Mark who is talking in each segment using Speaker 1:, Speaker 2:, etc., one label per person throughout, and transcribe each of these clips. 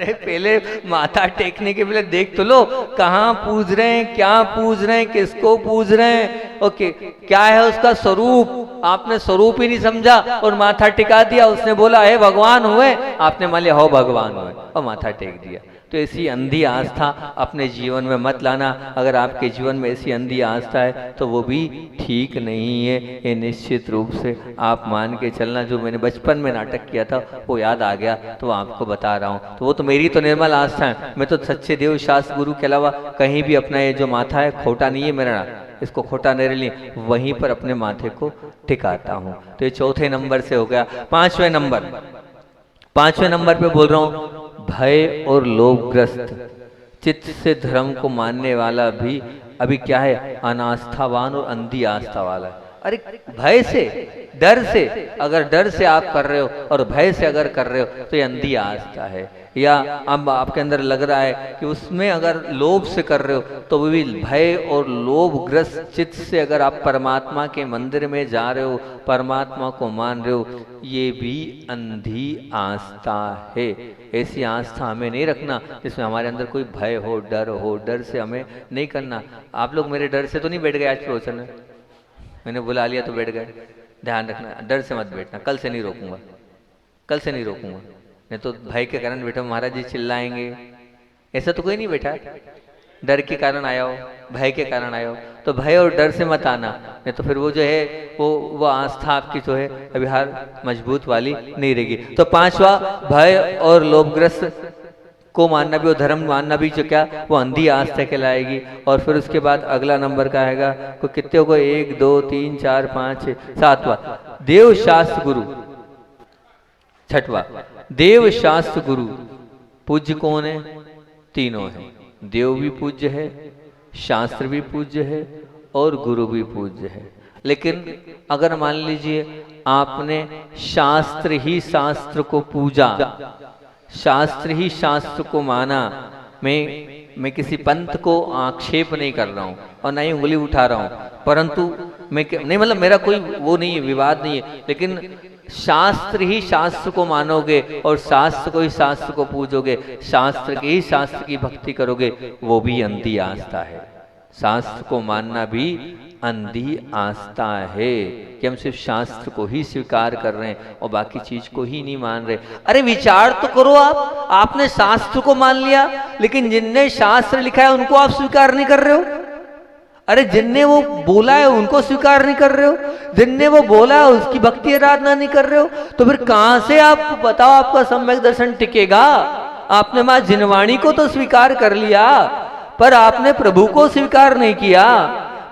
Speaker 1: अरे पहले माथा टेकने के पहले देख तो लो कहाँ पूज रहे हैं, क्या पूज रहे हैं, किसको पूज रहे हैं, ओके क्या है उसका स्वरूप। आपने स्वरूप ही नहीं समझा और माथा टिका दिया। उसने बोला हे भगवान हुए, आपने मान लिया हो भगवान हुए और माथा टेक दिया। तो ऐसी अंधी आस्था अपने जीवन में मत लाना। अगर आपके जीवन में ऐसी अंधी आस्था है तो वो भी ठीक नहीं है। ये निश्चित रूप से आप मान के चलना। जो मैंने बचपन में नाटक किया था वो याद आ गया तो आपको बता रहा हूँ। तो वो तो मेरी तो निर्मल आस्था है। मैं तो सच्चे देव शास्त्र गुरु के अलावा कहीं भी अपना ये जो माथा है खोटा नहीं है मेरा, इसको खोटा नहीं लिए वहीं पर अपने माथे को टिकाता हूँ। तो ये चौथे नंबर से हो गया। पांचवें नंबर पे बोल रहा हूँ, भय और लोभग्रस्त चित्त से धर्म को मानने वाला भी अभी क्या है, अनास्थावान और अंधी आस्था वाला है। अरे भय से, डर से, अगर डर से आप कर रहे हो और भय से अगर कर रहे हो तो ये अंधी आस्था है। या अब आपके अंदर लग रहा है कि उसमें अगर लोभ से कर रहे हो तो वो भी भय और लोभग्रस्त चित्त से अगर आप परमात्मा के मंदिर में जा रहे हो, परमात्मा को मान रहे हो, ये भी अंधी आस्था है। ऐसी आस्था हमें नहीं रखना जिसमें हमारे अंदर कोई भय हो, डर से हमें नहीं करना। आप लोग मेरे डर से तो नहीं बैठ गए आज प्रवचन में, मैंने बुला लिया तो बैठ गए। ध्यान रखना, डर से मत बैठना। कल से नहीं रोकूंगा, नहीं तो भय के कारण बैठा महाराज जी चिल्लाएंगे, ऐसा तो कोई नहीं बैठा। डर के कारण आया हो, भय के कारण आया हो, तो भय और डर से मत आना। नहीं तो फिर वो जो है वो आस्था आपकी जो है अभी हर मजबूत वाली नहीं रहेगी। तो पांचवा, भय और लोभग्रस्त को मानना भी और धर्म मानना भी जो क्या वो अंधी आस्था कहलाएगी। और फिर उसके बाद अगला नंबर का आएगा को कितने को 1 2 3 4 5 6 7वां, देव शास्त्र गुरु। छठवा, देव शास्त्र गुरु। पूज्य कौन है? तीनों है। देव भी पूज्य है, शास्त्र भी पूज्य है और गुरु भी पूज्य है। लेकिन अगर मान लीजिए आपने शास्त्र ही शास्त्र को पूजा, शास्त्र ही शास्त्र को माना, मैं किसी पंथ को आक्षेप नहीं कर रहा हूँ और ना ही उंगली उठा रहा हूँ, परंतु मैं नहीं, मतलब मेरा कोई वो नहीं है, विवाद नहीं है, लेकिन शास्त्र ही शास्त्र को मानोगे और शास्त्र को ही शास्त्र को पूजोगे, शास्त्र के ही शास्त्र की भक्ति करोगे, वो भी अंधी आस्था है। शास्त्र को मानना भी अंधी आस्था है कि हम सिर्फ शास्त्र को ही स्वीकार कर रहे हैं और बाकी चीज को ही नहीं मान रहे। अरे विचार तो करो आप, आपने शास्त्र को मान लिया लेकिन जिनने शास्त्र लिखा है उनको आप स्वीकार नहीं कर रहे हो। अरे जिनने वो बोला है उनको स्वीकार नहीं कर रहे हो, जिनने वो बोला है उसकी भक्ति आराधना नहीं कर रहे हो, तो फिर कहां से आप बताओ आपका सम्यक दर्शन टिकेगा। आपने मां जिनवाणी को तो स्वीकार कर लिया पर आपने प्रभु को स्वीकार नहीं किया,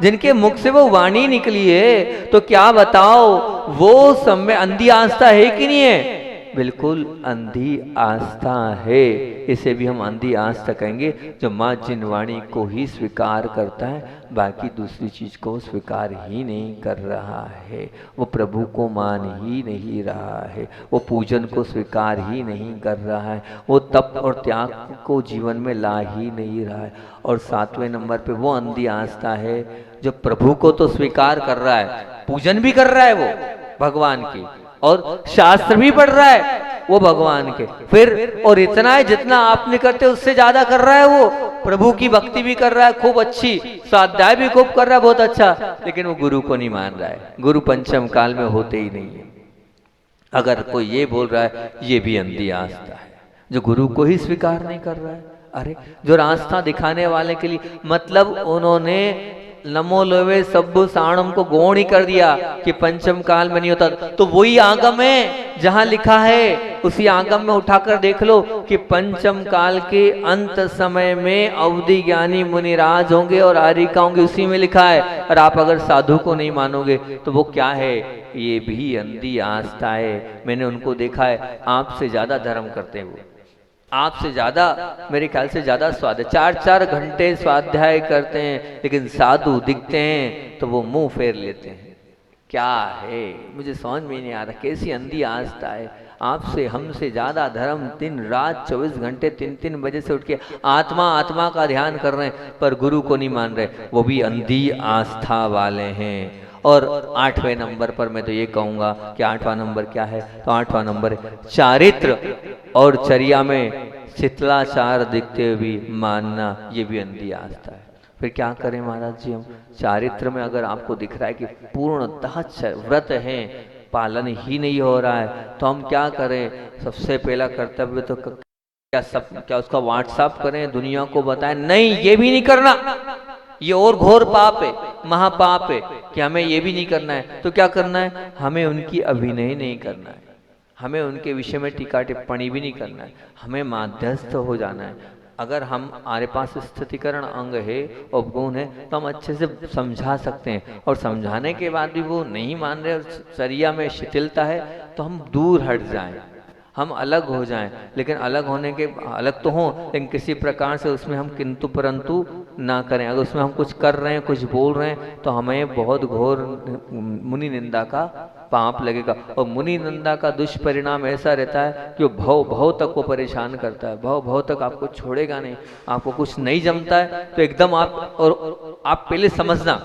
Speaker 1: जिनके मुख से वो वाणी निकली है, तो क्या बताओ वो सम्य अंधी आस्था है कि नहीं है? बिल्कुल अंधी आस्था है। इसे भी हम अंधी आस्था कहेंगे जो माँ जिनवाणी को ही स्वीकार करता है, बाकी दूसरी चीज को स्वीकार ही नहीं कर रहा है, वो प्रभु को मान ही नहीं रहा है, वो पूजन को स्वीकार ही नहीं कर रहा है, वो तप और त्याग को जीवन में ला ही नहीं रहा है। और 7वें नंबर पे वो अंधी आस्था है जो प्रभु को तो स्वीकार कर रहा है, पूजन भी कर रहा है वो भगवान की, और शास्त्र भी पढ़ रहा है वो भगवान के, फिर और इतना है जितना आप नहीं करते उससे ज्यादा कर रहा है वो, प्रभु की भक्ति भी कर रहा है खूब अच्छी, स्वाध्याय भी खूब कर रहा है बहुत अच्छा, लेकिन वो गुरु को नहीं मान रहा है। गुरु पंचम काल में होते ही नहीं है। अगर कोई ये बोल रहा है ये भी अंधी आस्था है जो गुरु को ही स्वीकार नहीं कर रहा है। अरे जो रास्ता दिखाने वाले के लिए, मतलब उन्होंने नमो लोवे सब्बु साणम को गौण ही कर दिया कि पंचम काल में नहीं होता, तो वही आगम है जहां लिखा है, उसी आगम में उठाकर देख लो कि पंचम काल के अंत समय में अवधि ज्ञानी मुनिराज होंगे और आरिका होंगे, उसी में लिखा है। और आप अगर साधु को नहीं मानोगे तो वो क्या है? ये भी अंधी आस्था है। मैंने उनको देखा है, आपसे ज्यादा धर्म करते हैं वो, आपसे ज्यादा, मेरे ख्याल से ज्यादा स्वाध्याय, 4-4 घंटे स्वाध्याय करते हैं, लेकिन साधु दिखते हैं तो वो मुंह फेर लेते हैं। क्या है मुझे समझ में नहीं आ रहा, कैसी अंधी आस्था है। आपसे हमसे ज्यादा धर्म, दिन रात 24 घंटे 3-3 बजे से उठ के आत्मा का ध्यान कर रहे हैं, पर गुरु को नहीं मान रहे, वो भी अंधी आस्था वाले हैं। और 8वें नंबर पर मैं तो ये कहूंगा कि 8वां नंबर क्या है, तो 8वां नंबर है चारित्र और चर्या में शीतलाचार दिखते हुए भी मानना, ये भी अंधी आस्था है। फिर क्या करें महाराज जी हम? चारित्र में अगर आपको दिख रहा है कि पूर्णतः व्रत है, पालन ही नहीं हो रहा है, तो हम क्या करें? सबसे पहला कर्तव्य तो क्या उसका व्हाट्सएप करें, दुनिया को बताएं? नहीं, ये भी नहीं करना। ये और घोर पाप है, महापाप है कि हमें ये भी नहीं करना है। तो क्या करना है? हमें उनकी अभिनय नहीं करना है, हमें उनके विषय में टीका टिप्पणी भी नहीं करना है, हमें माध्यस्थ हो जाना है। अगर हमारे पास स्थितिकरण अंग है, उपगुण है, तो हम अच्छे से समझा सकते हैं, और समझाने के बाद भी वो नहीं मान रहे और शरिया में शिथिलता है, तो हम दूर हट जाएं, हम अलग हो जाएं। लेकिन अलग होने के अलग तो हों, लेकिन किसी प्रकार से उसमें हम किंतु परंतु ना करें। अगर उसमें हम कुछ कर रहे हैं, कुछ बोल रहे हैं, तो हमें बहुत घोर मुनि निंदा का पाप लगेगा। और मुनि निंदा का दुष्परिणाम ऐसा रहता है कि वो भव तक को परेशान करता है, भव तक आपको छोड़ेगा नहीं। आपको कुछ नहीं जमता है तो एकदम आप पहले समझना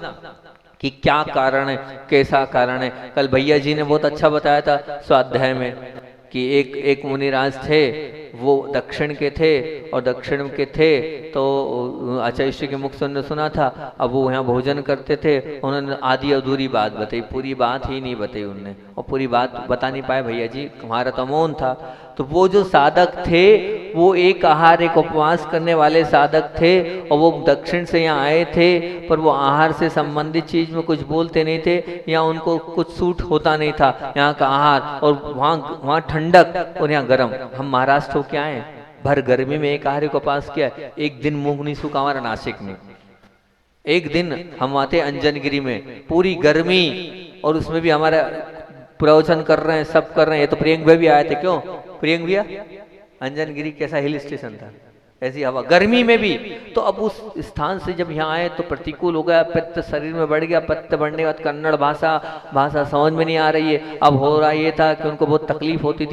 Speaker 1: कि क्या कारण है, कैसा कारण है। कल भैया जी ने बहुत अच्छा बताया था स्वाध्याय में कि एक मुनिराज थे, वो दक्षिण के थे, और दक्षिण के थे तो आचार्य के मुख से उन्होंने सुना था। अब वो यहाँ भोजन करते थे, उन्होंने आधी अधूरी बात बताई, पूरी बात ही नहीं बताई उनने, और पूरी बात बता नहीं पाए भैया जी, हमारा तो मौन था। तो वो जो साधक थे, वो एक आहार एक उपवास करने वाले साधक थे, और वो दक्षिण से यहाँ आए थे, पर वो आहार से संबंधित चीज में कुछ बोलते नहीं थे, या उनको कुछ सूट होता नहीं था यहाँ का आहार, और वहाँ ठंडक और यहाँ गर्म। हम महाराष्ट्र होके आए, भर गर्मी में एक आहार को पास किया, एक दिन मुंह नहीं सूखा हमारा नासिक में। एक दिन हम आते अंजनगिरी में, पूरी गर्मी, और उसमें भी हमारा प्रवचन कर रहे हैं, सब कर रहे हैं। ये तो प्रियंक भाई भी आए थे, क्यों प्रियंक भैया? अंजनगिरी कैसा हिल स्टेशन था, ऐसी हवा गर्मी में भी। तो अब उस स्थान से जब यहाँ आए तो प्रतिकूल हो गया, पित्त शरीर में बढ़ गया, पित्त बढ़ने के बाद कन्नड़ भाषा समझ में नहीं आ रही है। अब हो रहा ये था कि उनको बहुत तकलीफ होती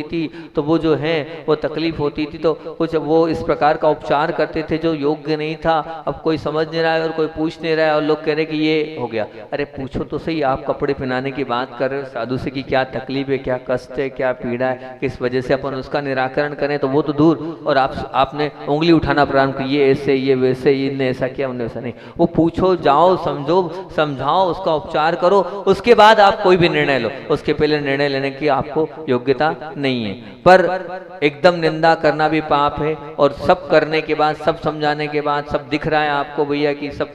Speaker 1: थी, तो वो जो है वो तकलीफ होती थी, तो कुछ वो इस प्रकार का उपचार करते थे जो योग्य नहीं था। अब कोई समझ नहीं रहा है और कोई पूछ नहीं रहा है, और लोग कह रहे कि ये हो गया। अरे पूछो तो सही, आप कपड़े पहनाने की बात कर रहे हो साधु से कि क्या तकलीफ है, क्या कष्ट है, क्या पीड़ा है, किस वजह से अपन उसका निराकरण करें, तो वो तो दूर। और आपने उंगली उठाना प्रारंभ की, ये ऐसे, ये वैसे, इनने ऐसा किया, उनने वैसा नहीं। वो पूछो, जाओ, समझाओ, उसका उपचार करो, उसके बाद आप कोई भी निर्णय लो। उसके पहले निर्णय लेने की आपको योग्यता नहीं है। पर एकदम निंदा करना भी पाप है, और सब करने के बाद, सब समझाने के बाद, सब दिख रहा है आपको भैया कि सब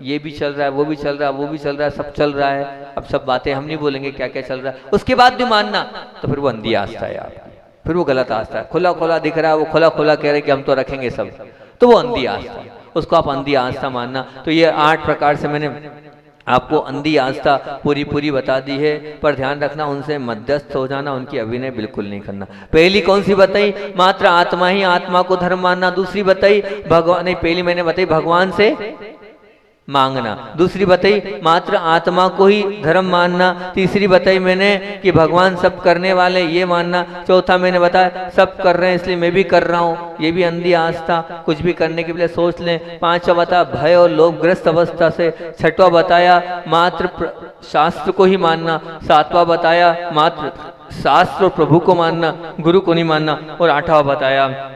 Speaker 1: ये भी चल रहा है, वो भी चल रहा है, वो भी चल रहा है, सब चल रहा है। अब सब बातें हम नहीं बोलेंगे क्या क्या चल रहा है, उसके बाद भी मानना, तो फिर वो अंधी आस्था है यार, फिर वो गलत आस्था है। खुला दिख रहा है, वो खुला कह रहे कि हम तो रखेंगे सब, तो वो अंधी आस्था, उसको आप अंधी आस्था मानना। तो ये 8 प्रकार से मैंने आपको अंधी आस्था पूरी बता दी है। पर ध्यान रखना, उनसे मध्यस्थ हो जाना, उनकी अभिनय बिल्कुल नहीं करना। पहली कौन सी बताई? मात्र आत्मा ही आत्मा को धर्म मानना। दूसरी बताई भगवान, नहीं पहली मैंने बताई भगवान से मांगना। दूसरी बताई मात्र आत्मा को ही धर्म मानना। तीसरी बताई मैंने कि भगवान सब करने वाले, ये मानना। चौथा मैंने बताया सब कर रहे हैं इसलिए मैं भी कर रहा हूँ, ये भी अंधी आस्था, कुछ भी करने के लिए सोच लें। पांचवा बताया भय और लोभग्रस्त अवस्था से। छठवा बताया मात्र शास्त्र को ही मानना। सातवां बताया मात्र शास्त्र और प्रभु को मानना, गुरु को नहीं मानना। और आठवां बताया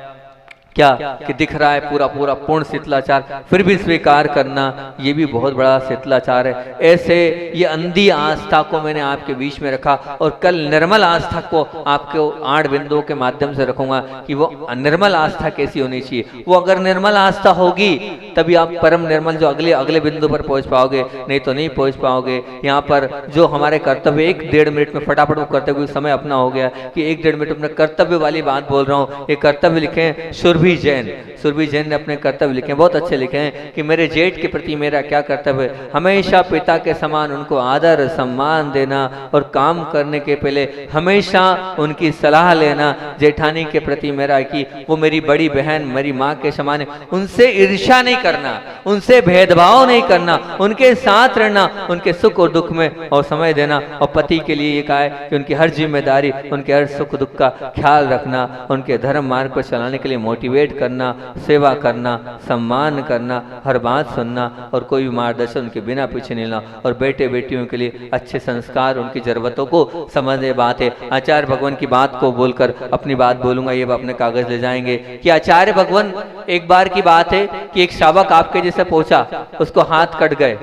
Speaker 1: क्या कि दिख रहा है पूरा पूर्ण शीतलाचार, फिर भी स्वीकार करना, ये भी बहुत बड़ा शीतलाचार है। ऐसे ये अंधी आस्था को मैंने आपके बीच में रखा, और कल निर्मल आस्था को आपको 8 बिंदुओं के माध्यम से रखूंगा कि वो निर्मल आस्था कैसी होनी चाहिए। वो अगर निर्मल आस्था होगी तभी आप परम निर्मल जो अगले बिंदु पर पहुंच पाओगे, नहीं तो नहीं पहुंच पाओगे। यहाँ पर जो हमारे कर्तव्य 1-1.5 मिनट में फटाफट वो करते हुए समय अपना हो गया कि 1-1.5 मिनट में कर्तव्य वाली बात बोल रहा हूँ। ये कर्तव्य लिखे सुरभि जैन ने अपने कर्तव्य लिखे, बहुत अच्छे लिखे हैं कि मेरे जेठ के प्रति मेरा क्या कर्तव्य है। हमेशा पिता के समान उनको आदर सम्मान देना, और काम करने के पहले हमेशा उनकी सलाह लेना। जेठानी के प्रति मेरा कि वो मेरी बड़ी बहन, मेरी माँ के समान है, उनसे ईर्ष्या नहीं करना, उनसे भेदभाव नहीं करना, उनके साथ रहना, उनके सुख और दुख में और समय देना। और पति के लिए ये कहा है कि उनकी हर जिम्मेदारी, उनके हर सुख दुख का ख्याल रखना, उनके धर्म मार्ग पर चलाने के लिए मोटिवेट मोटिवेट करना, सेवा करना, सम्मान करना, हर बात सुनना और कोई भी मार्गदर्शन उनके बिना पीछे नहीं लेना और बेटे बेटियों के लिए अच्छे संस्कार, उनकी जरूरतों को समझने बात है। आचार्य भगवान की बात को बोलकर अपनी बात बोलूंगा, ये अपने कागज ले जाएंगे कि आचार्य भगवान, एक बार की बात है कि एक शावक आपके जैसे पहुंचा, उसको हाथ कट गए,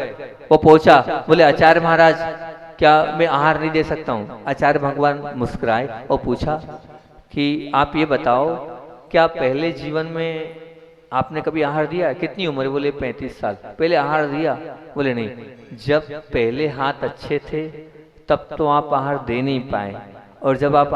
Speaker 1: वो पहुंचा, बोले आचार्य महाराज क्या मैं आहार नहीं दे सकता हूँ? आचार्य भगवान मुस्कुराए और पूछा कि आप ये बताओ, क्या पहले जीवन में आपने कभी आहार दिया? कितनी उम्र? बोले 35 साल। पहले आहार दिया? बोले नहीं। जब पहले हाथ अच्छे थे तब तो आप आहार दे नहीं पाए, और जब आप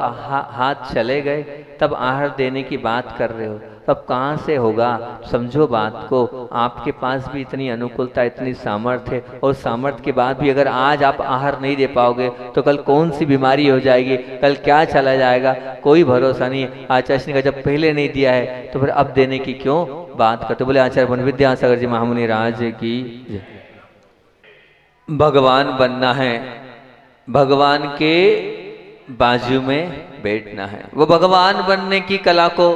Speaker 1: हाथ चले गए तब आहार देने की बात कर रहे हो, तब कहाँ से होगा? समझो बात को, आपके पास भी इतनी अनुकूलता, इतनी सामर्थ्य है, और सामर्थ्य के बाद भी अगर आज आप आहार नहीं दे पाओगे तो कल कौन सी बीमारी हो जाएगी, कल क्या चला जाएगा, कोई भरोसा नहीं है। आचार्य ने कहा जब पहले नहीं दिया है तो फिर अब देने की क्यों बात करते? बोले आचार्य विद्यासागर जी महामुनि राज की। भगवान बनना है, भगवान के बाजू में बैठना है, वो भगवान बनने की कला को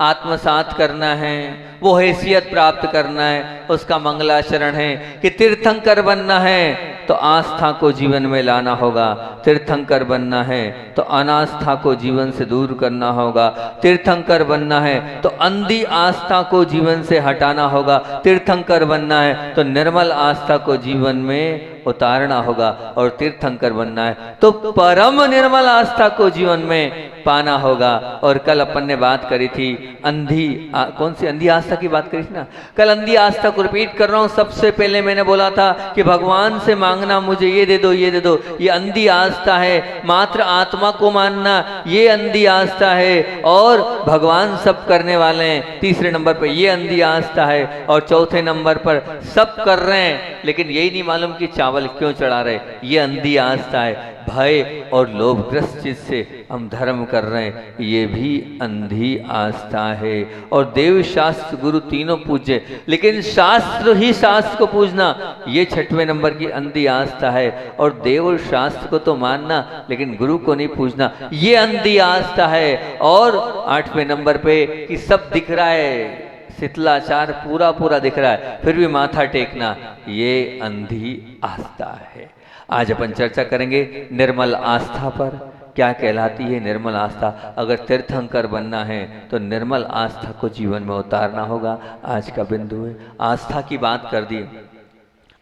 Speaker 1: आत्मसात करना है, वो हैसियत प्राप्त करना है, उसका मंगलाचरण है कि तीर्थंकर बनना है तो आस्था को जीवन में लाना होगा, तीर्थंकर बनना है तो अनास्था को जीवन से दूर करना होगा, तीर्थंकर बनना है तो अंधी आस्था को जीवन से हटाना होगा, तीर्थंकर बनना है तो निर्मल आस्था को जीवन में उतारना होगा, और तीर्थंकर बनना है तो परम निर्मल आस्था को जीवन में पाना होगा। और कल अपन ने बात करी थी कौन सी अंधी आस्था की बात करी थी ना? कल अंधी आस्था को रिपीट कर रहा हूं। सबसे पहले मैंने बोला था कि भगवान से मांगना मुझे ये दे दो, ये दे दो, ये अंधी आस्था है। मात्र आत्मा को मानना ये अंधी आस्था है, और भगवान सब करने वाले हैं, तीसरे नंबर पर ये अंधी आस्था है, और चौथे नंबर पर सब कर रहे हैं लेकिन यही नहीं मालूम कि चावल क्यों चढ़ा रहे, ये अंधी आस्था है। भय और लोभग्रस्त चीज से हम धर्म कर रहे हैं, ये भी अंधी आस्था है। और देव शास्त्र गुरु तीनों पूज्य, लेकिन शास्त्र ही शास्त्र को पूजना ये 6वें नंबर की अंधी आस्था है। और देव शास्त्र को तो मानना लेकिन गुरु को नहीं पूजना, ये अंधी आस्था है। और 8वें नंबर पे कि सब दिख रहा है, शीतलाचार पूरा पूरा दिख रहा है फिर भी माथा टेकना, ये अंधी आस्था है। आज अपन चर्चा करेंगे निर्मल आस्था पर, क्या कहलाती है निर्मल आस्था। अगर तीर्थंकर बनना है तो निर्मल आस्था को जीवन में उतारना होगा। आज का बिंदु है, आस्था की बात कर दी,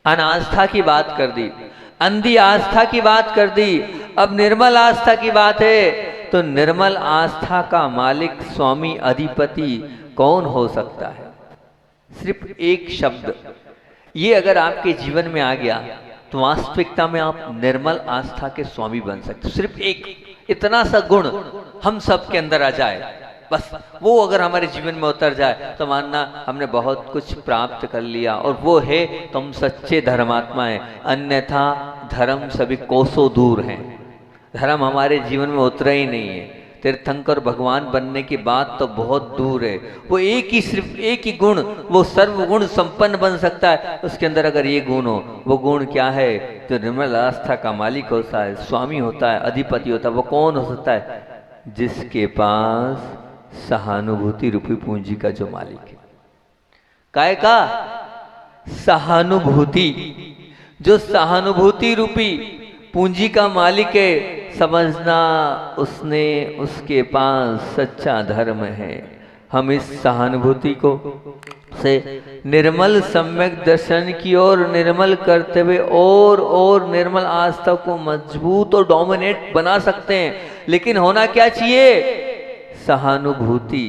Speaker 1: अनास्था की बात कर दी, अंधी आस्था की बात कर दी, अब निर्मल आस्था की बात है। तो निर्मल आस्था का मालिक, स्वामी, अधिपति कौन हो सकता है? सिर्फ एक शब्द, ये अगर आपके जीवन में आ गया तो वास्तविकता में आप निर्मल आस्था के स्वामी बन सकते। सिर्फ एक इतना सा गुण हम सब के अंदर आ जाए, बस वो अगर हमारे जीवन में उतर जाए तो मानना हमने बहुत कुछ प्राप्त कर लिया, और वो है तुम सच्चे धर्मात्मा हैं। अन्यथा धर्म सभी कोसों दूर हैं, धर्म हमारे जीवन में उतरा ही नहीं है। तीर्थंकर भगवान बनने की बात तो बहुत दूर है। वो एक ही, सिर्फ एक ही गुण, वो सर्वगुण संपन्न बन सकता है। उसके अंदर अगर ये गुण हो, वो गुण क्या है? जो निर्मल आस्था का मालिक होता है, स्वामी होता है, अधिपति होता है। वो कौन हो सकता है? जिसके पास सहानुभूति रूपी पूंजी का जो मालिक है। काय का? सहानुभूति, जो सहानुभूति रूपी पूंजी का मालिक है, समझना उसने, उसके पास सच्चा धर्म है। हम इस सहानुभूति को से निर्मल सम्यक दर्शन की ओर निर्मल करते हुए और निर्मल आस्था को मजबूत और डोमिनेट बना सकते हैं। लेकिन होना क्या चाहिए? सहानुभूति।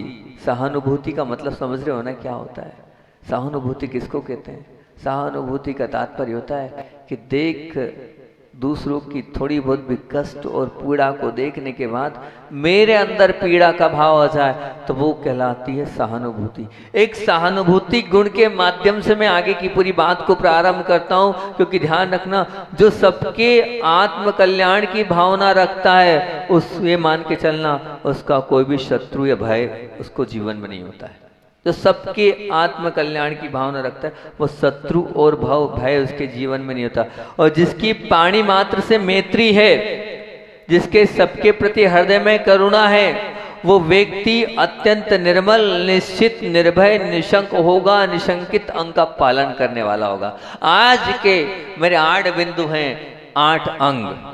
Speaker 1: सहानुभूति का मतलब समझ रहे हो ना क्या होता है? सहानुभूति किसको कहते हैं? सहानुभूति का तात्पर्य होता है कि देख दूसरों की थोड़ी बहुत भी कष्ट और पीड़ा को देखने के बाद मेरे अंदर पीड़ा का भाव आ जाए तो वो कहलाती है सहानुभूति। एक सहानुभूति गुण के माध्यम से मैं आगे की पूरी बात को प्रारंभ करता हूं, क्योंकि ध्यान रखना, जो सबके आत्म कल्याण की भावना रखता है उस ये मान के चलना उसका कोई भी शत्रु या भय उसको जीवन में नहीं होता है। जो सबके आत्म कल्याण की भावना रखता है वो शत्रु और भय उसके जीवन में नहीं होता। और जिसकी पाणी मात्र से मैत्री है, जिसके सबके प्रति हृदय में करुणा है, वो व्यक्ति अत्यंत निर्मल, निश्चित, निर्भय, निशंक होगा, निशंकित अंग का पालन करने वाला होगा। आज के मेरे 8 बिंदु हैं, 8 अंग।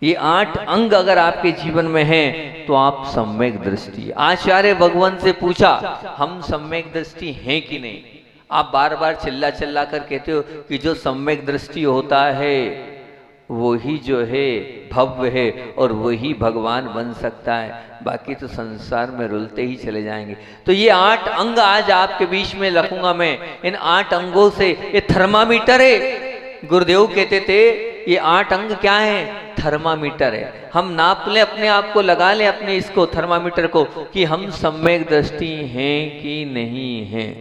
Speaker 1: ये 8 अंग अगर आपके जीवन में हैं तो आप सम्यक दृष्टि। आचार्य भगवान से पूछा, हम सम्यक दृष्टि हैं कि नहीं? आप बार बार चिल्ला चिल्ला कर कहते हो कि जो सम्यक दृष्टि होता है वही जो है भव्य है और वही भगवान बन सकता है, बाकी तो संसार में रुलते ही चले जाएंगे। तो ये 8 अंग आज आपके बीच में रखूंगा मैं। इन 8 अंगों से, ये थर्मामीटर है। गुरुदेव कहते थे ये 8 अंग क्या है? थर्मामीटर है। हम नाप लें अपने आप को, लगा लें अपने इसको थर्मामीटर को कि हम सम्यक दृष्टि हैं कि नहीं हैं।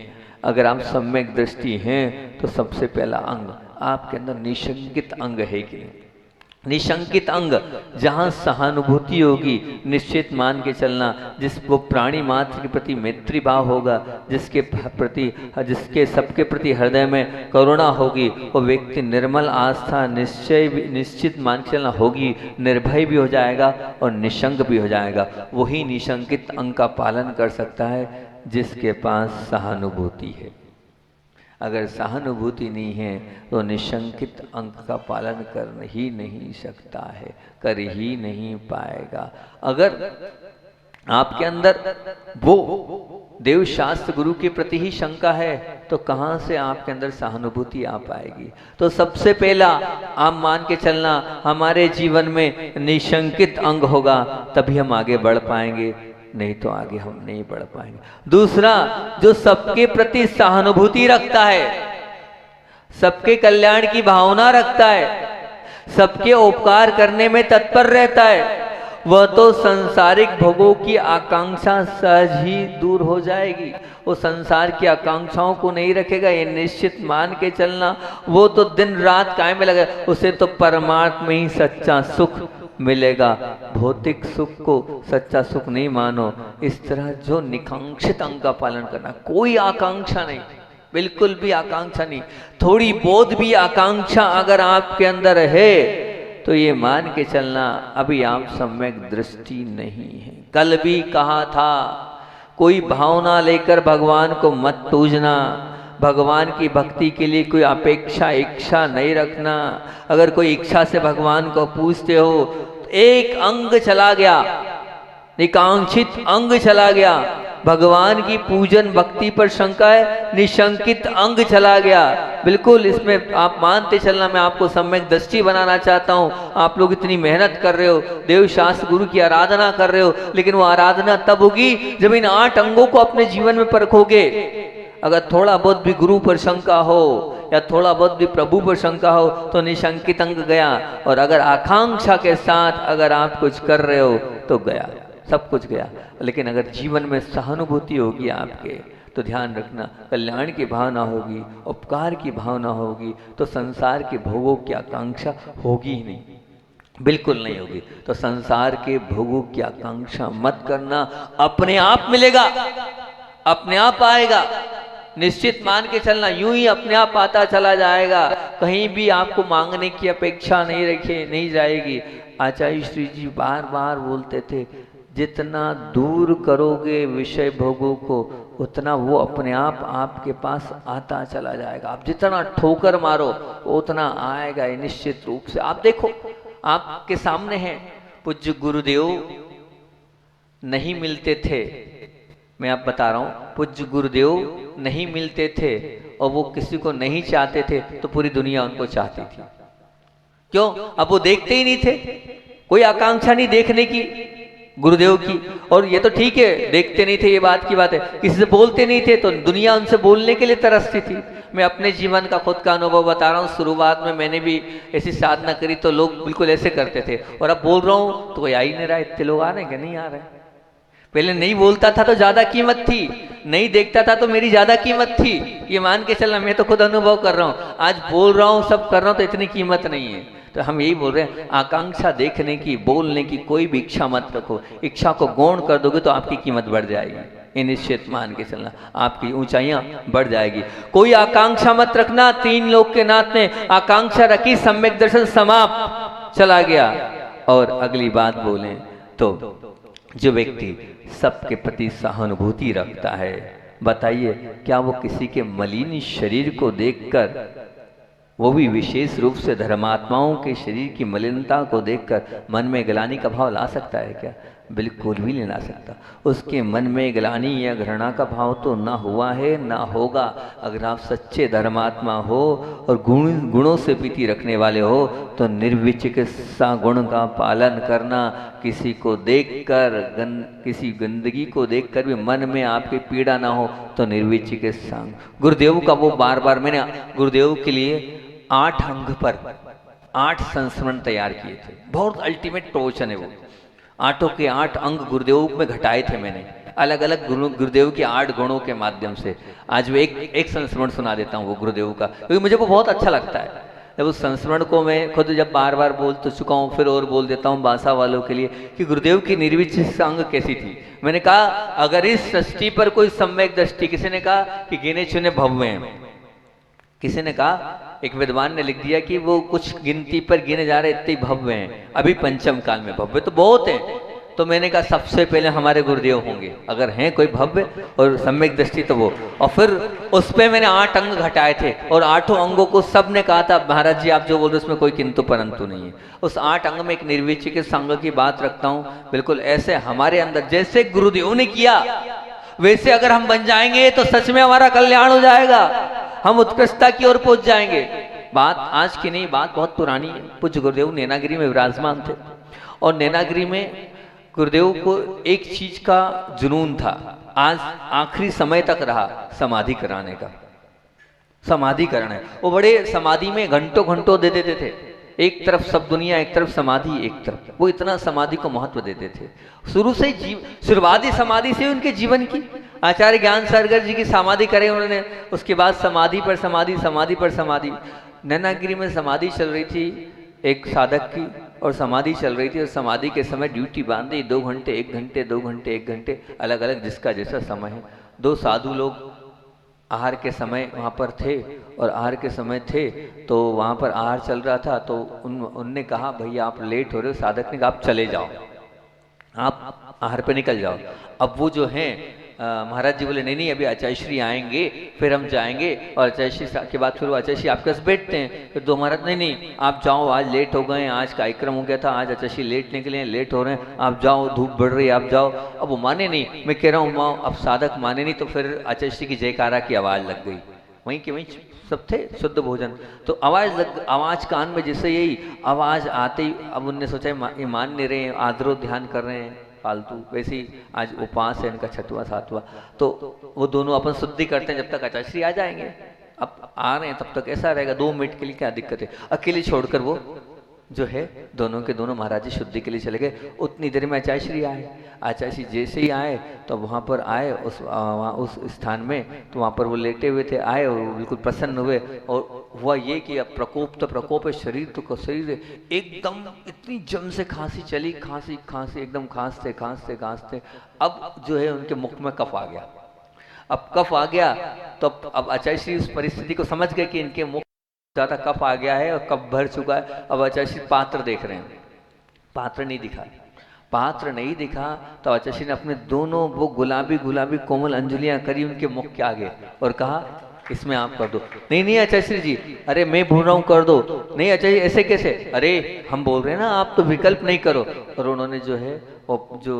Speaker 1: अगर आप सम्यक दृष्टि हैं तो सबसे पहला अंग आपके अंदर निशंकित अंग है कि नहीं? निशंकित अंग जहाँ सहानुभूति होगी, निश्चित मान के चलना, जिस वो प्राणी मात्र के प्रति मैत्री भाव होगा, जिसके सबके प्रति हृदय में करुणा होगी, वो व्यक्ति निर्मल आस्था, निश्चित मान के चलना होगी, निर्भय भी हो जाएगा और निशंक भी हो जाएगा। वही निशंकित अंग का पालन कर सकता है जिसके पास सहानुभूति है। अगर सहानुभूति नहीं है तो निशंकित अंक का पालन कर ही नहीं सकता है, कर ही नहीं पाएगा। अगर आपके अंदर वो देव शास्त्र गुरु के प्रति ही शंका है तो कहाँ से आपके अंदर सहानुभूति आ पाएगी? तो सबसे पहला आप मान के चलना, हमारे जीवन में निशंकित अंग होगा तभी हम आगे बढ़ पाएंगे, नहीं तो आगे हम नहीं बढ़ पाएंगे। दूसरा, जो सबके प्रति सहानुभूति रखता है, सबके कल्याण की भावना रखता है, सबके उपकार करने में तत्पर रहता है, वह तो सांसारिक भोगों की आकांक्षा सहज ही दूर हो जाएगी। वो संसार की आकांक्षाओं को नहीं रखेगा, ये निश्चित मान के चलना। वो तो दिन रात कायम में लगा, उसे तो परमात्मा ही सच्चा सुख मिलेगा। भौतिक सुख को सच्चा सुख नहीं मानो। इस तरह जो निकांक्षित अंग का पालन करना, कोई आकांक्षा नहीं, बिल्कुल भी आकांक्षा नहीं। थोड़ी बहुत भी आकांक्षा अगर आपके अंदर है तो ये मान के चलना अभी आप सम्यक दृष्टि नहीं है। कल भी कहा था, कोई भावना लेकर भगवान को मत पूजना, भगवान की भक्ति के लिए कोई अपेक्षा इच्छा नहीं रखना। अगर कोई इच्छा से भगवान को पूछते हो तो एक अंग चला गया, निकांक्षित अंग चला गया। भगवान की पूजन भक्ति पर शंका है, निशंकित अंग चला गया। बिल्कुल इसमें आप मानते चलना, मैं आपको सम्यक दृष्टि बनाना चाहता हूँ। आप लोग इतनी मेहनत कर रहे हो, देव शास्त्र गुरु की आराधना कर रहे हो, लेकिन वो आराधना तब होगी जब इन 8 अंगों को अपने जीवन में परखोगे। अगर थोड़ा बहुत भी गुरु पर शंका हो या थोड़ा बहुत भी प्रभु पर शंका हो तो निशंकित अंग गया। और अगर आकांक्षा के साथ अगर आप कुछ कर रहे हो तो गया, सब कुछ गया। लेकिन अगर जीवन में सहानुभूति होगी आपके तो ध्यान रखना, कल्याण की भावना होगी, उपकार की भावना होगी, तो संसार के भोगों की आकांक्षा होगी ही नहीं, बिल्कुल नहीं होगी। तो संसार के भोगों की आकांक्षा मत करना, अपने आप मिलेगा, अपने आप आएगा। निश्चित मान के चलना, यूं ही अपने आप आता चला जाएगा। कहीं भी आपको मांगने की अपेक्षा नहीं जाएगी। आचार्य श्री जी बार बार बोलते थे, जितना दूर करोगे विषय भोगों को उतना वो अपने आप आपके पास आता चला जाएगा। आप जितना ठोकर मारो उतना आएगा निश्चित रूप से। आप देखो, आपके सामने है, पूज्य गुरुदेव नहीं मिलते थे, मैं आप बता रहा हूँ, पूज्य गुरुदेव नहीं मिलते थे और वो किसी को नहीं चाहते थे तो पूरी दुनिया उनको चाहती थी। क्यों? अब वो देखते ही नहीं थे, कोई आकांक्षा नहीं देखने की गुरुदेव की। और ये तो ठीक है, देखते नहीं थे, ये बात की बात है। किसी से बोलते नहीं थे तो दुनिया उनसे बोलने के लिए तरसती थी। मैं अपने जीवन का खुद का अनुभव बता रहा हूँ। शुरुआत में मैंने भी ऐसी साधना करी तो लोग बिल्कुल ऐसे करते थे, और अब बोल रहा हूँ तो कोई आ ही नहीं रहा। इतने लोग आ रहे हैं क्या? नहीं आ रहे। पहले नहीं बोलता था तो ज्यादा कीमत थी, नहीं देखता था तो मेरी ज्यादा कीमत थी। ये मान के चलना, मैं तो खुद अनुभव कर रहा हूँ। आज बोल रहा हूँ, सब कर रहा हूँ तो इतनी कीमत नहीं है। तो हम यही बोल रहे हैं, आकांक्षा देखने की, बोलने की कोई भी इच्छा मत रखो। इच्छा को गौण कर दोगे तो आपकी कीमत बढ़ जाएगी। ये निश्चित मान के चलना, आपकी ऊंचाइयां बढ़ जाएगी। कोई आकांक्षा मत रखना। 3 लोक के नाथ ने आकांक्षा रखी, सम्यक दर्शन समाप्त, चला गया। और अगली बात बोलें तो जो व्यक्ति सबके प्रति सहानुभूति रखता है, बताइए क्या वो किसी के मलिन शरीर को देखकर, वो भी विशेष रूप से धर्मात्माओं के शरीर की मलिनता को देखकर मन में ग्लानि का भाव ला सकता है क्या? बिल्कुल भी नहीं ला सकता। उसके मन में ग्लानि या घृणा का भाव तो ना हुआ है ना होगा। अगर आप सच्चे धर्मात्मा हो और गुणों से प्रीति रखने वाले हो तो निर्विचिकित्सा गुण का पालन करना, किसी को देखकर किसी गंदगी को देखकर भी मन में आपकी पीड़ा ना हो तो निर्विचिकित्सा। गुरुदेव का वो बार बार मैंने गुरुदेव के लिए 8 अंग पर 8 संस्मरण तैयार किए थे। बहुत अल्टीमेट प्रवचन है वो। 8 के 8 अंग गुरुदेव में घटाए थे मैंने, अलग अलग गुरुदेव के 8 गुणों के माध्यम से। आज वो एक संस्मरण सुना देता हूँ वो गुरुदेव का, क्योंकि मुझे वो बहुत अच्छा लगता है। जब उस संस्मरण को मैं खुद जब बार बार बोल तो चुका हूँ, फिर और बोल देता हूँ बासा वालों के लिए कि गुरुदेव की निर्विचिकित्सा अंग कैसी थी। मैंने कहा अगर इस सृष्टि पर कोई सम्यक दृष्टि, किसी ने कहा कि गिने चुने भव्य हैं, किसी ने कहा, एक विद्वान ने लिख दिया कि वो कुछ गिनती पर गिने जा रहे इतने भव्य हैं, अभी पंचम काल में भव्य तो बहुत हैं। तो मैंने कहा सबसे पहले हमारे गुरुदेव होंगे, अगर हैं कोई भव्य और सम्यक दृष्टि तो वो। और फिर उस पर मैंने 8 अंग घटाए थे और 8 अंगों को सब ने कहा था महाराज जी आप जो बोल रहे उसमें कोई किंतु परंतु नहीं है। उस 8 अंग में एक निर्विचिकित्सा अंग की बात रखता हूँ। बिल्कुल ऐसे हमारे अंदर जैसे गुरुदेव ने किया वैसे अगर हम बन जाएंगे तो सच में हमारा कल्याण हो जाएगा, हम उत्कृष्टता की ओर पहुंच जाएंगे। बात आज की नहीं, बात बहुत पुरानी है। पूज्य गुरुदेव नैनागिरी में विराजमान थे और नैनागिरी में गुरुदेव को एक चीज का जुनून था, आज आखिरी समय तक रहा, समाधि कराने का। समाधि करना है, वो बड़े समाधि में घंटों घंटों दे देते थे। एक तरफ सब दुनिया, एक तरफ समाधि, एक तरफ वो इतना समाधि को महत्व देते थे। शुरू से शुरुआती समाधि से उनके जीवन की आचार्य ज्ञान सागर जी की समाधि करे उन्होंने, उसके बाद समाधि पर समाधि, समाधि पर समाधि। नैनागिरी में समाधि चल रही थी एक साधक की और समाधि चल रही थी और समाधि के समय ड्यूटी बांधी 2 घंटे 1 घंटे 2 घंटे 1 घंटे अलग अलग जिसका जैसा समय है। 2 साधु लोग आहार के समय वहाँ पर थे और आहार के समय थे तो वहाँ पर आहार चल रहा था तो उनने कहा भैया आप लेट हो रहे हो। साधक ने कहा आप चले जाओ, आप आहार पे निकल जाओ। अब वो जो हैं महाराज जी बोले नहीं नहीं अभी आचार्य श्री आएंगे फिर हम जाएंगे, और आचार्य श्री के बाद फिर वो आचार्य श्री आपके पास बैठते हैं। फिर 2 महाराज नहीं नहीं आप जाओ, आज लेट हो गए, आज कार्यक्रम हो गया था, आज आचार्य श्री लेट निकले हैं, लेट हो रहे हैं, आप जाओ, धूप बढ़ रही है आप जाओ। अब वो माने नहीं, मैं कह रहा हूँ अब साधक माने नहीं तो फिर आचार्य श्री की जयकारा की आवाज़ लग गई। वहीं के वहीं सब थे, शुद्ध भोजन, तो आवाज़ कान में जैसे यही आवाज़ आते ही अब उनने सोचा ये मान नहीं रहे हैं, आदरो ध्यान कर रहे हैं फालतू। वैसे ही आज उपवास है इनका 6वां 7वां, तो वो दोनों अपन शुद्धि करते हैं जब तक आचार्य श्री आ जाएंगे। अब आ रहे हैं तब तक ऐसा रहेगा, 2 मिनट के लिए क्या दिक्कत है। अकेले छोड़कर वो जो है दोनों के दोनों महाराज जी शुद्धि के लिए चले गए। उतनी देर में आचार्य श्री आए। आचार्य श्री जैसे ही आए तो वहाँ पर आए उस स्थान में, तो वहाँ पर वो लेटे हुए थे, आए और बिल्कुल प्रसन्न हुए। और हुआ ये कि अब प्रकोप तो प्रकोप है, शरीर तो शरीर है, एकदम इतनी जम से खांसी चली, खांसी खांसी एकदम खांसते खांसते खांसते अब जो है उनके मुख में कफ आ गया। अब कफ आ गया तो अब आचार्य श्री उस परिस्थिति को समझ गए कि इनके मुख ज्यादा कफ आ गया है और कफ भर चुका है। अब आचार्य श्री पात्र देख रहे हैं, पात्र नहीं दिखा। पात्र नहीं दिखा तो आचार्य श्री ने अपने दोनों वो गुलाबी गुलाबी कोमल अंजलियां करी उनके मुख के आगे और कहा इसमें आप कर दो। नहीं नहीं आचार्य श्री जी, अरे मैं बोल रहा हूँ कर दो। नहीं आचार्य ऐसे कैसे, अरे हम बोल रहे हैं ना आप तो विकल्प नहीं करो। और उन्होंने जो है वो जो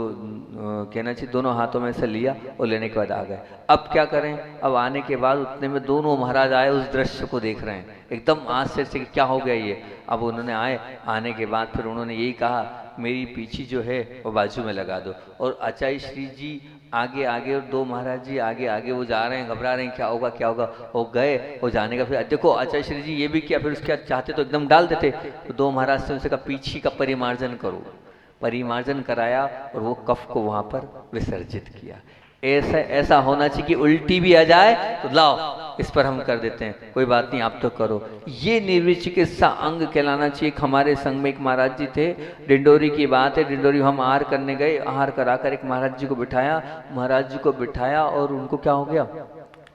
Speaker 1: कहना चाहिए दोनों हाथों में से लिया और लेने के बाद आ गए। अब क्या करें, अब आने के बाद उतने में दोनों महाराज आए, उस दृश्य को देख रहे हैं एकदम आश्चर्य से कि क्या हो गया ये। अब उन्होंने आने के बाद फिर उन्होंने यही कहा मेरी पीछी जो है वो बाजू में लगा दो। और आचार्य श्री जी आगे आगे और 2 महाराज जी आगे आगे वो जा रहे हैं, घबरा रहे हैं क्या होगा क्या होगा। वो गए, वो जाने का फिर देखो आचार्य श्री जी ये भी किया, फिर उसके चाहते तो एकदम डाल देते। तो 2 महाराज से उनसे कहा पीछी का परिमार्जन करो, परिमार्जन कराया और वो कफ को वहां पर विसर्जित किया। ऐसा होना चाहिए कि उल्टी भी आ जाए तो लाओ इस पर हम कर देते हैं, कोई बात नहीं आप तो करो। ये निर्विचिकित्सा अंग कहलाना चाहिए। हमारे संग में एक महाराज जी थे, डिंडोरी की बात है, डिंडोरी हम आहार करने गए, आहार कराकर एक महाराज जी को बिठाया, महाराज जी को बिठाया और उनको क्या हो गया,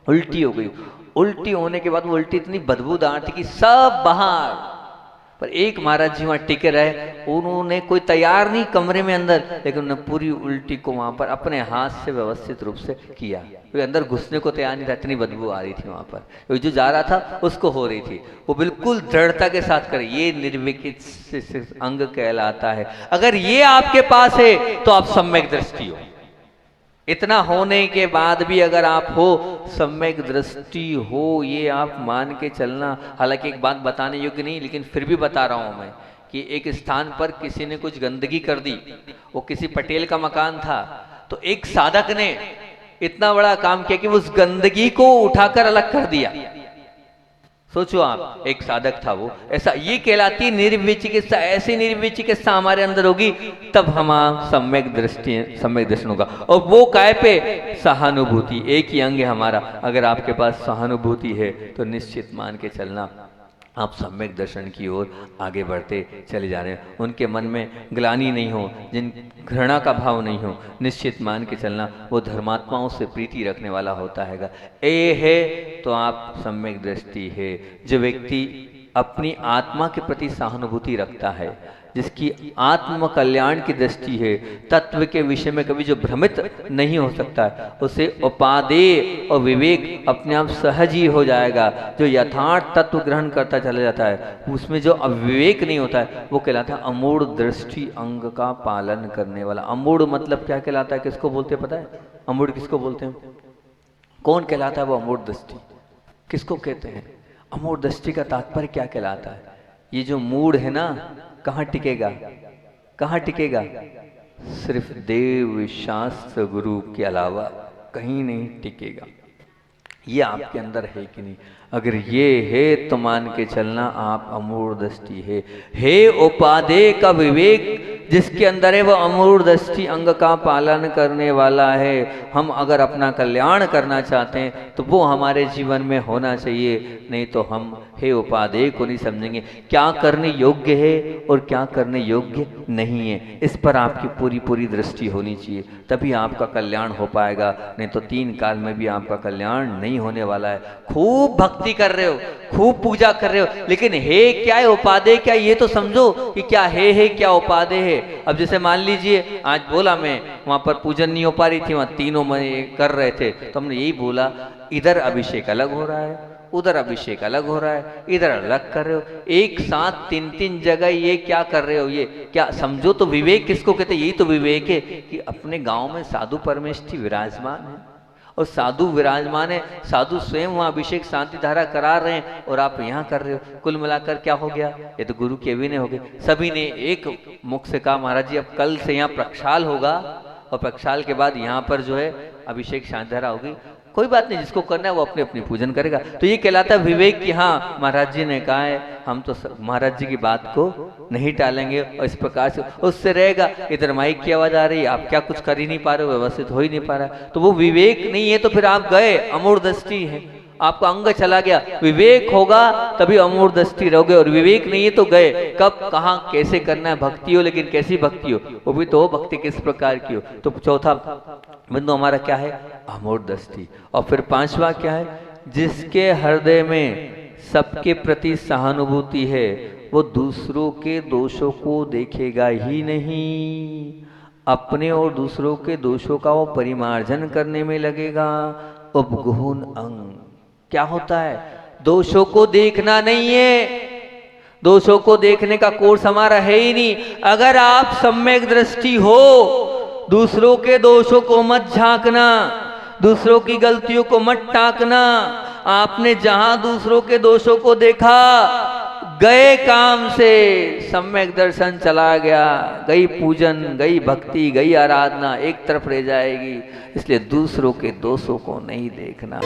Speaker 1: उल्टी हो गई। उल्टी होने के बाद वो उल्टी इतनी बदबूदार थी कि सब बाहर पर एक महाराज जी वहाँ टिके रहे, उन्होंने कोई तैयार नहीं कमरे में अंदर, लेकिन उन्होंने पूरी उल्टी को वहाँ पर अपने हाथ से व्यवस्थित रूप से किया। कोई अंदर घुसने को तैयार नहीं था, इतनी बदबू आ रही थी वहाँ पर। जो जा रहा था उसको हो रही थी, वो बिल्कुल दृढ़ता के साथ करे। ये निर्विकसित अंग कहलाता है। अगर ये आपके पास है तो आप सम्यक दृष्टि हो। इतना होने के बाद भी अगर आप हो, सम्यक दृष्टि हो, ये आप मान के चलना। हालांकि एक बात बताने योग्य नहीं, लेकिन फिर भी बता रहा हूं मैं कि एक स्थान पर किसी ने कुछ गंदगी कर दी। वो किसी पटेल का मकान था, तो एक साधक ने इतना बड़ा काम किया कि उस गंदगी को उठाकर अलग कर दिया। सोचो आप, एक साधक था वो। ऐसा ये कहलाती है निर्विचिकित्सा। ऐसी निर्विचिकित्सा हमारे अंदर होगी तब हम सम्यक दृष्टि होगा। और वो काय पे? सहानुभूति। एक ही अंग है हमारा। अगर आपके पास सहानुभूति है तो निश्चित मान के चलना आप सम्यक दर्शन की ओर आगे बढ़ते चले जा रहे हैं। उनके मन में ग्लानि नहीं हो, जिन घृणा का भाव नहीं हो, निश्चित मान के चलना वो धर्मात्माओं से प्रीति रखने वाला होता है। ए है तो आप सम्यक दृष्टि है। जो व्यक्ति अपनी आत्मा के प्रति सहानुभूति रखता है, जिसकी आत्म कल्याण की दृष्टि है, तत्व के विषय में कभी जो भ्रमित नहीं हो सकता है, उसे उपादेय और विवेक अपने आप सहज ही हो जाएगा। जो यथार्थ तत्व ग्रहण करता चला जाता है, उसमें जो अविवेक नहीं होता है, वो कहलाता है अमूढ़ दृष्टि अंग का पालन करने वाला। अमूढ़ मतलब क्या कहलाता है? किसको बोलते हैं पता है? अमूढ़ किसको बोलते हैं? कौन कहलाता है वो अमूढ़ दृष्टि? किसको कहते हैं? अमूढ़ दृष्टि का तात्पर्य क्या कहलाता है? ये जो मूढ़ है ना, कहाँ टिकेगा? कहाँ टिकेगा? सिर्फ देव शास्त्र गुरु के अलावा कहीं नहीं टिकेगा। ये आपके अंदर है कि नहीं? अगर ये है तो मान के चलना आप अमूढ़ दृष्टि है उपादेय का विवेक जिसके अंदर है, वो अमूढ़ दृष्टि अंग का पालन करने वाला है। हम अगर अपना कल्याण करना चाहते हैं तो वो हमारे जीवन में होना चाहिए, नहीं तो हम हे उपादेय को नहीं समझेंगे। क्या करने योग्य है और क्या करने योग्य नहीं है, इस पर आपकी पूरी पूरी दृष्टि होनी चाहिए, तभी आपका कल्याण हो पाएगा। नहीं तो 3 काल में भी आपका कल्याण नहीं होने वाला है। खूब भक्ति कर रहे हो, खूब पूजा कर रहे हो, लेकिन हे क्या है, उपादेय क्या, ये तो समझो कि क्या है क्या उपादेय है। अब जैसे मान लीजिए आज बोला मैं वहां पर पूजन नहीं हो पा रही थी, वहां तीनों में कर रहे थे, तो हमने यही बोला इधर अभिषेक अलग हो रहा है, उधर अभिषेक अलग हो रहा है, इधर अलग कर रहे हो, एक साथ 3 जगह ये क्या कर रहे हो? ये क्या समझो तो विवेक किसको कहते हैं? यही तो विवेक है कि अपने गांव में साधु परमेष्ठी विराजमान है और साधु विराजमान है, साधु स्वयं वहां अभिषेक शांति धारा करा रहे हैं और आप यहाँ कर रहे हो। कुल मिलाकर क्या हो गया? ये तो गुरु के अभिनय हो गए। सभी ने एक मुख से कहा महाराज जी अब कल से यहाँ प्रक्षाल होगा और प्रक्षाल के बाद यहाँ पर जो है अभिषेक शांति धारा होगी। कोई बात नहीं, जिसको करना है वो अपने अपनी पूजन करेगा। तो ये कहलाता है विवेक कि हाँ महाराज जी ने कहा है, हम तो महाराज जी की बात को नहीं टालेंगे और इस प्रकार से उससे रहेगा। इधर माइक की आवाज आ रही है, आप क्या कुछ कर ही नहीं पा रहे हो, व्यवस्थित हो ही नहीं पा रहा, तो वो विवेक नहीं है। तो फिर आप गए, अमूढ़ दृष्टि है, आपका अंग चला गया। विवेक होगा तभी अमूढ़ दृष्टि रहोगे, और विवेक नहीं है तो गए। कब कहाँ कैसे करना है भक्ति हो, लेकिन कैसी भक्ति हो, वो भी तो भक्ति किस प्रकार की हो। तो चौथा बिंदु हमारा क्या है? अमूढ़ दृष्टि। और फिर 5वां क्या है? जिसके हृदय में सबके प्रति सहानुभूति है, वो दूसरों के दोषों को देखेगा ही नहीं, अपने और दूसरों के दोषों का वो परिमार्जन करने में लगेगा। उपगुण अंग क्या होता है? दोषों को देखना नहीं है, दोषों को देखने का कोर्स हमारा है ही नहीं। अगर आप सम्यक दृष्टि हो, दूसरों के दोषों को मत झांकना, दूसरों की गलतियों को मत टाकना। आपने जहां दूसरों के दोषों को देखा, गए काम से सम्यक दर्शन चला गया, गई पूजन, गई भक्ति, गई आराधना, एक तरफ रह जाएगी। इसलिए दूसरों के दोषों को नहीं देखना।